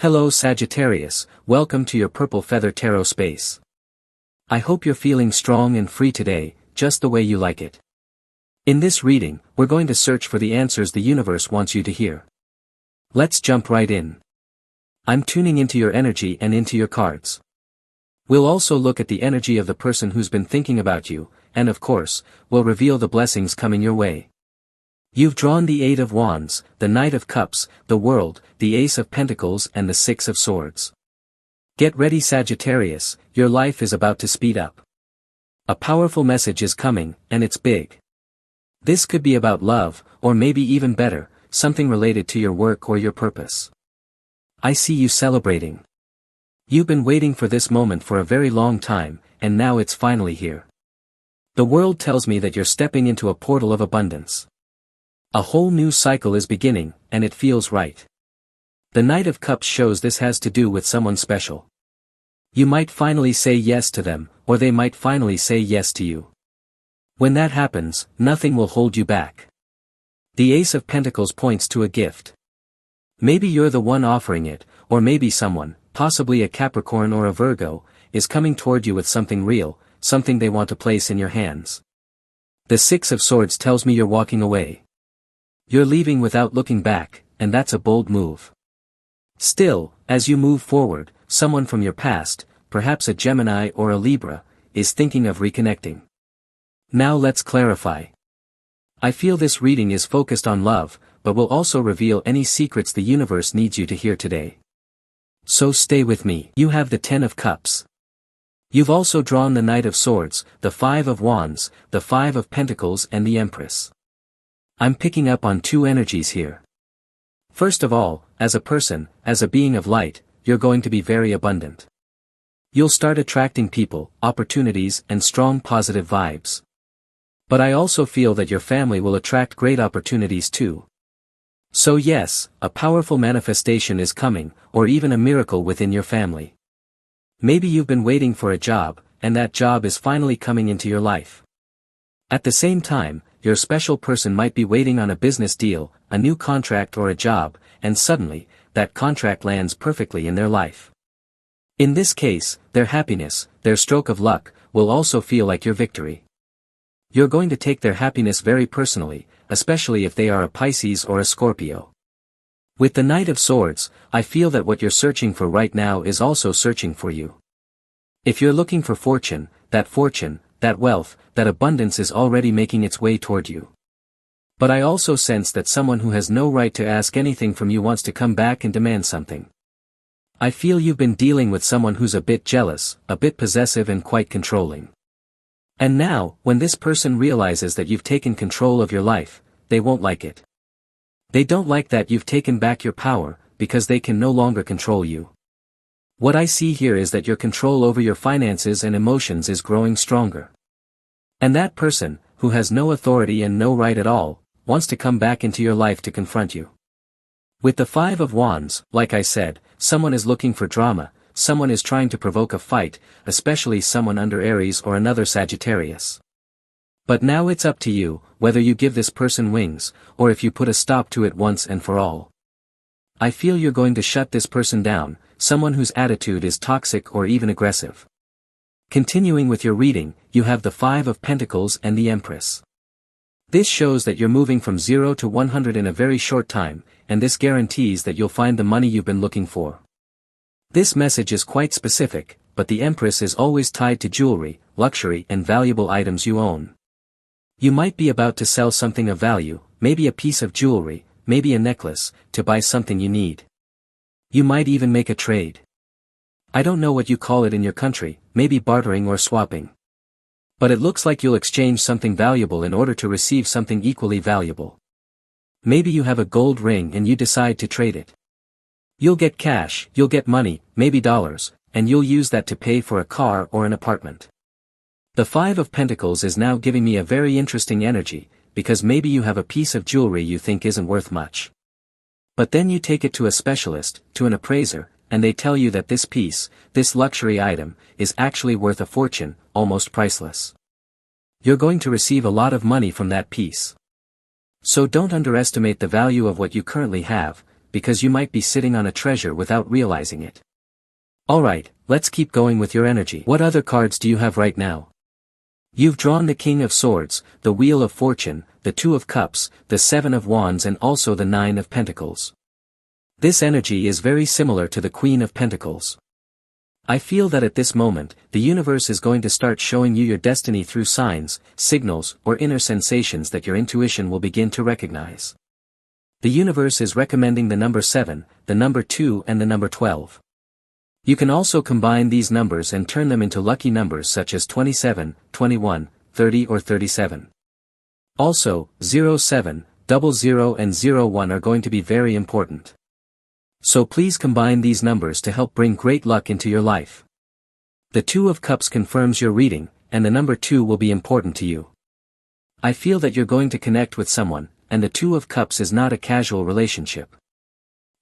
Hello Sagittarius, welcome to your Purple Feather Tarot space. I hope you're feeling strong and free today, just the way you like it. In this reading, we're going to search for the answers the universe wants you to hear. Let's jump right in. I'm tuning into your energy and into your cards. We'll also look at the energy of the person who's been thinking about you, and of course, we'll reveal the blessings coming your way. You've drawn the Eight of Wands, the Knight of Cups, the World, the Ace of Pentacles and the Six of Swords. Get ready Sagittarius, your life is about to speed up. A powerful message is coming, and it's big. This could be about love, or maybe even better, something related to your work or your purpose. I see you celebrating. You've been waiting for this moment for a very long time, and now it's finally here. The world tells me that you're stepping into a portal of abundance. A whole new cycle is beginning, and it feels right. The Knight of Cups shows this has to do with someone special. You might finally say yes to them, or they might finally say yes to you. When that happens, nothing will hold you back. The Ace of Pentacles points to a gift. Maybe you're the one offering it, or maybe someone, possibly a Capricorn or a Virgo, is coming toward you with something real, something they want to place in your hands. The Six of Swords tells me you're walking away. You're leaving without looking back, and that's a bold move. Still, as you move forward, someone from your past, perhaps a Gemini or a Libra, is thinking of reconnecting. Now let's clarify. I feel this reading is focused on love, but will also reveal any secrets the universe needs you to hear today. So stay with me. You have the Ten of Cups. You've also drawn the Knight of Swords, the Five of Wands, the Five of Pentacles and the Empress. I'm picking up on two energies here. First of all, as a person, as a being of light, you're going to be very abundant. You'll start attracting people, opportunities and strong positive vibes. But I also feel that your family will attract great opportunities too. So yes, a powerful manifestation is coming, or even a miracle within your family. Maybe you've been waiting for a job, and that job is finally coming into your life. At the same time, your special person might be waiting on a business deal, a new contract or a job, and suddenly, that contract lands perfectly in their life. In this case, their happiness, their stroke of luck, will also feel like your victory. You're going to take their happiness very personally, especially if they are a Pisces or a Scorpio. With the Knight of Swords, I feel that what you're searching for right now is also searching for you. If you're looking for fortune, that wealth, that abundance is already making its way toward you. But I also sense that someone who has no right to ask anything from you wants to come back and demand something. I feel you've been dealing with someone who's a bit jealous, a bit possessive and quite controlling. And now, when this person realizes that you've taken control of your life, they won't like it. They don't like that you've taken back your power, because they can no longer control you. What I see here is that your control over your finances and emotions is growing stronger. And that person, who has no authority and no right at all, wants to come back into your life to confront you. With the Five of Wands, like I said, someone is looking for drama, someone is trying to provoke a fight, especially someone under Aries or another Sagittarius. But now it's up to you, whether you give this person wings, or if you put a stop to it once and for all. I feel you're going to shut this person down, someone whose attitude is toxic or even aggressive. Continuing with your reading, you have the Five of Pentacles and the Empress. This shows that you're moving from 0 to 100 in a very short time, and this guarantees that you'll find the money you've been looking for. This message is quite specific, but the Empress is always tied to jewelry, luxury and valuable items you own. You might be about to sell something of value, maybe a piece of jewelry, maybe a necklace, to buy something you need. You might even make a trade. I don't know what you call it in your country, maybe bartering or swapping. But it looks like you'll exchange something valuable in order to receive something equally valuable. Maybe you have a gold ring and you decide to trade it. You'll get cash, you'll get money, maybe dollars, and you'll use that to pay for a car or an apartment. The Five of Pentacles is now giving me a very interesting energy, because maybe you have a piece of jewelry you think isn't worth much. But then you take it to a specialist, to an appraiser, and they tell you that this piece, this luxury item, is actually worth a fortune, almost priceless. You're going to receive a lot of money from that piece. So don't underestimate the value of what you currently have, because you might be sitting on a treasure without realizing it. Alright, let's keep going with your energy. What other cards do you have right now? You've drawn the King of Swords, the Wheel of Fortune, the Two of Cups, the Seven of Wands and also the Nine of Pentacles. This energy is very similar to the Queen of Pentacles. I feel that at this moment, the universe is going to start showing you your destiny through signs, signals, or inner sensations that your intuition will begin to recognize. The universe is recommending the number 7, the number 2 and the number 12. You can also combine these numbers and turn them into lucky numbers such as 27, 21, 30 or 37. Also, 07, 00 and 01 are going to be very important. So please combine these numbers to help bring great luck into your life. The Two of Cups confirms your reading, and the number 2 will be important to you. I feel that you're going to connect with someone, and the Two of Cups is not a casual relationship.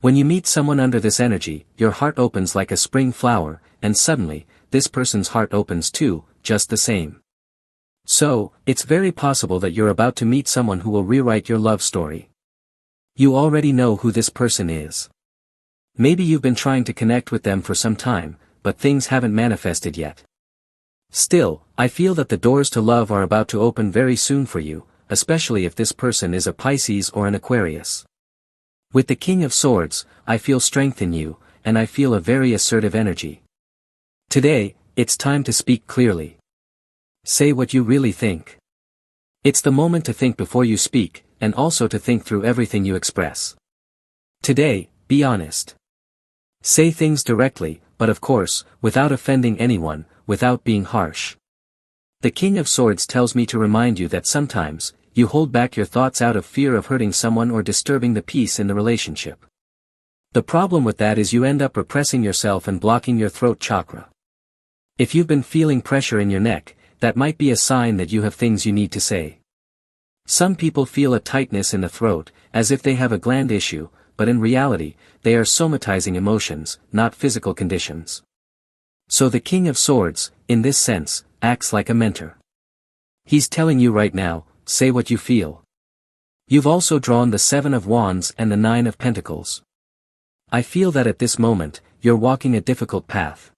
When you meet someone under this energy, your heart opens like a spring flower, and suddenly, this person's heart opens too, just the same. So, it's very possible that you're about to meet someone who will rewrite your love story. You already know who this person is. Maybe you've been trying to connect with them for some time, but things haven't manifested yet. Still, I feel that the doors to love are about to open very soon for you, especially if this person is a Pisces or an Aquarius. With the King of Swords, I feel strength in you, and I feel a very assertive energy. Today, it's time to speak clearly. Say what you really think. It's the moment to think before you speak, and also to think through everything you express. Today, be honest. Say things directly, but of course, without offending anyone, without being harsh. The King of Swords tells me to remind you that sometimes, you hold back your thoughts out of fear of hurting someone or disturbing the peace in the relationship. The problem with that is you end up repressing yourself and blocking your throat chakra. If you've been feeling pressure in your neck, that might be a sign that you have things you need to say. Some people feel a tightness in the throat, as if they have a gland issue, but in reality, they are somatizing emotions, not physical conditions. So the King of Swords, in this sense, acts like a mentor. He's telling you right now, say what you feel. You've also drawn the Seven of Wands and the Nine of Pentacles. I feel that at this moment, you're walking a difficult path.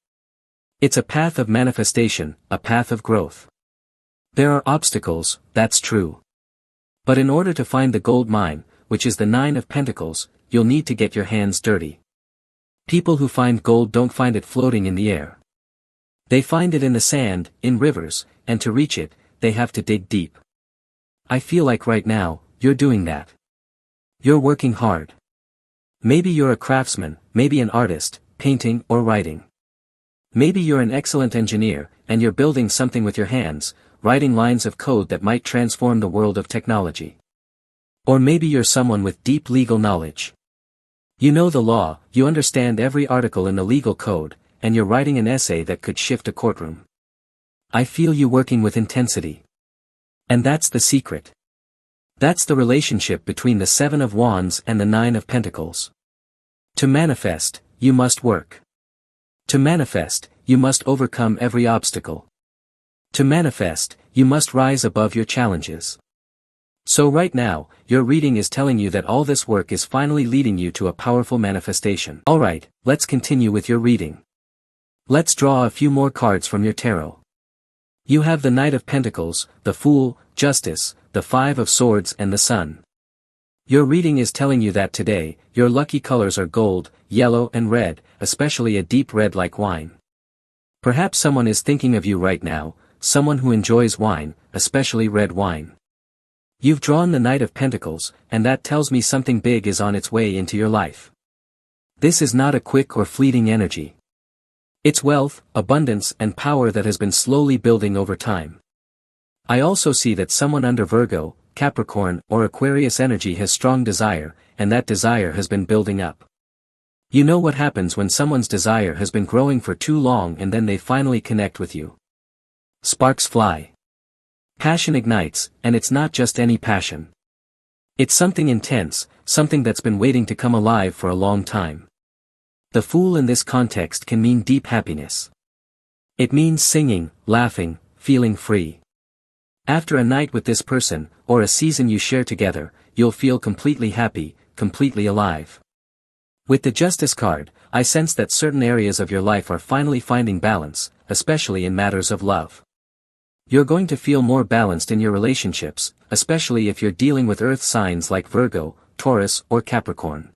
It's a path of manifestation, a path of growth. There are obstacles, that's true. But in order to find the gold mine, which is the Nine of Pentacles, you'll need to get your hands dirty. People who find gold don't find it floating in the air. They find it in the sand, in rivers, and to reach it, they have to dig deep. I feel like right now, you're doing that. You're working hard. Maybe you're a craftsman, maybe an artist, painting or writing. Maybe you're an excellent engineer, and you're building something with your hands, writing lines of code that might transform the world of technology. Or maybe you're someone with deep legal knowledge. You know the law, you understand every article in the legal code, and you're writing an essay that could shift a courtroom. I feel you working with intensity. And that's the secret. That's the relationship between the Seven of Wands and the Nine of Pentacles. To manifest, you must work. To manifest, you must overcome every obstacle. To manifest, you must rise above your challenges. So right now, your reading is telling you that all this work is finally leading you to a powerful manifestation. Alright, let's continue with your reading. Let's draw a few more cards from your tarot. You have the Knight of Pentacles, the Fool, Justice, the Five of Swords and the Sun. Your reading is telling you that today, your lucky colors are gold, yellow and red, especially a deep red like wine. Perhaps someone is thinking of you right now, someone who enjoys wine, especially red wine. You've drawn the Knight of Pentacles, and that tells me something big is on its way into your life. This is not a quick or fleeting energy. It's wealth, abundance and power that has been slowly building over time. I also see that someone under Virgo, Capricorn or Aquarius energy has strong desire, and that desire has been building up. You know what happens when someone's desire has been growing for too long and then they finally connect with you. Sparks fly. Passion ignites, and it's not just any passion. It's something intense, something that's been waiting to come alive for a long time. The Fool in this context can mean deep happiness. It means singing, laughing, feeling free. After a night with this person, or a season you share together, you'll feel completely happy, completely alive. With the Justice card, I sense that certain areas of your life are finally finding balance, especially in matters of love. You're going to feel more balanced in your relationships, especially if you're dealing with earth signs like Virgo, Taurus, or Capricorn.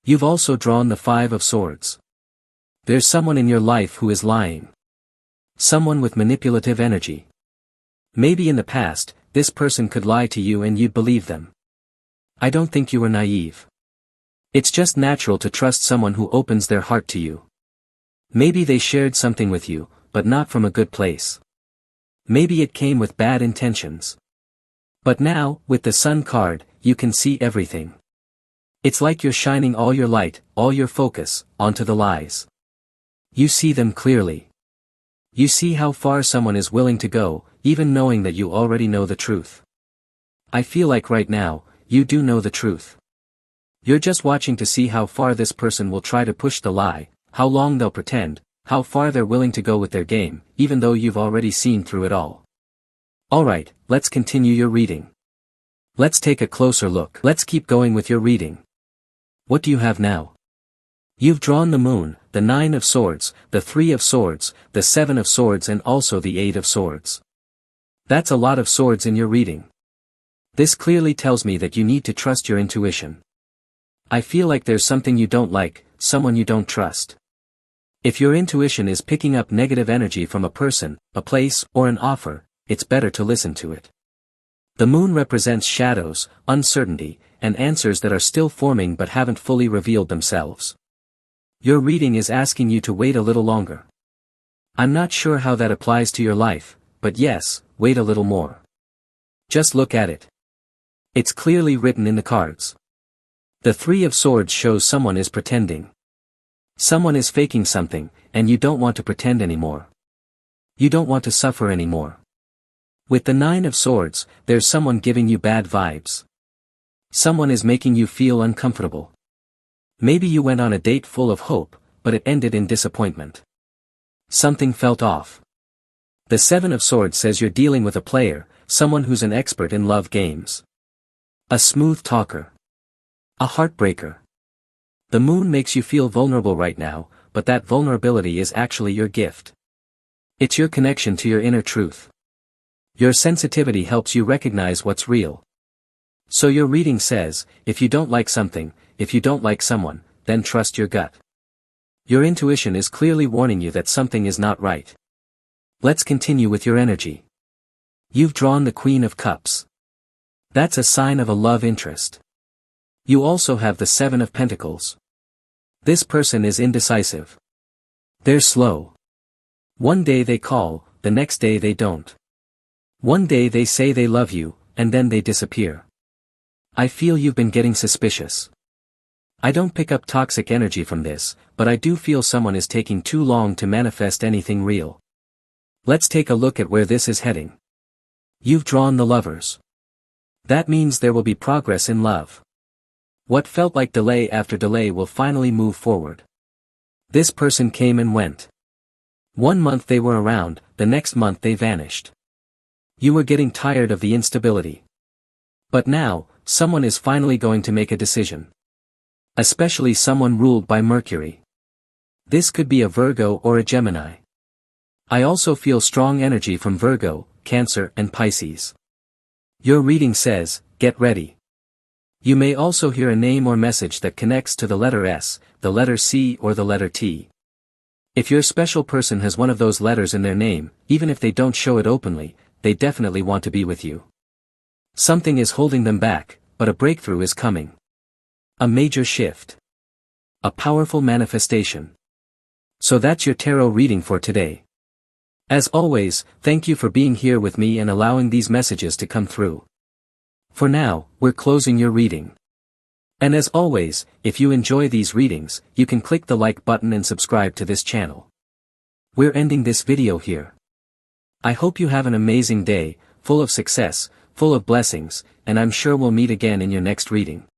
You've also drawn the Five of Swords. There's someone in your life who is lying. Someone with manipulative energy. Maybe in the past, this person could lie to you and you'd believe them. I don't think you were naive. It's just natural to trust someone who opens their heart to you. Maybe they shared something with you, but not from a good place. Maybe it came with bad intentions. But now, with the Sun card, you can see everything. It's like you're shining all your light, all your focus, onto the lies. You see them clearly. You see how far someone is willing to go, even knowing that you already know the truth. I feel like right now, you do know the truth. You're just watching to see how far this person will try to push the lie, how long they'll pretend, how far they're willing to go with their game, even though you've already seen through it all. Alright, let's continue your reading. Let's take a closer look. Let's keep going with your reading. What do you have now? You've drawn the Moon, the Nine of Swords, the Three of Swords, the Seven of Swords and also the Eight of Swords. That's a lot of swords in your reading. This clearly tells me that you need to trust your intuition. I feel like there's something you don't like, someone you don't trust. If your intuition is picking up negative energy from a person, a place, or an offer, it's better to listen to it. The Moon represents shadows, uncertainty, and answers that are still forming but haven't fully revealed themselves. Your reading is asking you to wait a little longer. I'm not sure how that applies to your life, but yes, wait a little more. Just look at it. It's clearly written in the cards. The Three of Swords shows someone is pretending. Someone is faking something, and you don't want to pretend anymore. You don't want to suffer anymore. With the Nine of Swords, there's someone giving you bad vibes. Someone is making you feel uncomfortable. Maybe you went on a date full of hope, but it ended in disappointment. Something felt off. The Seven of Swords says you're dealing with a player, someone who's an expert in love games. A smooth talker. A heartbreaker. The Moon makes you feel vulnerable right now, but that vulnerability is actually your gift. It's your connection to your inner truth. Your sensitivity helps you recognize what's real. So your reading says, if you don't like something, if you don't like someone, then trust your gut. Your intuition is clearly warning you that something is not right. Let's continue with your energy. You've drawn the Queen of Cups. That's a sign of a love interest. You also have the Seven of Pentacles. This person is indecisive. They're slow. One day they call, the next day they don't. One day they say they love you, and then they disappear. I feel you've been getting suspicious. I don't pick up toxic energy from this, but I do feel someone is taking too long to manifest anything real. Let's take a look at where this is heading. You've drawn the Lovers. That means there will be progress in love. What felt like delay after delay will finally move forward. This person came and went. 1 month they were around, the next month they vanished. You were getting tired of the instability. But now, someone is finally going to make a decision. Especially someone ruled by Mercury. This could be a Virgo or a Gemini. I also feel strong energy from Virgo, Cancer and Pisces. Your reading says, get ready. You may also hear a name or message that connects to the letter S, the letter C or the letter T. If your special person has one of those letters in their name, even if they don't show it openly, they definitely want to be with you. Something is holding them back, but a breakthrough is coming. A major shift. A powerful manifestation. So that's your tarot reading for today. As always, thank you for being here with me and allowing these messages to come through. For now, we're closing your reading. And as always, if you enjoy these readings, you can click the like button and subscribe to this channel. We're ending this video here. I hope you have an amazing day, full of success, full of blessings, and I'm sure we'll meet again in your next reading.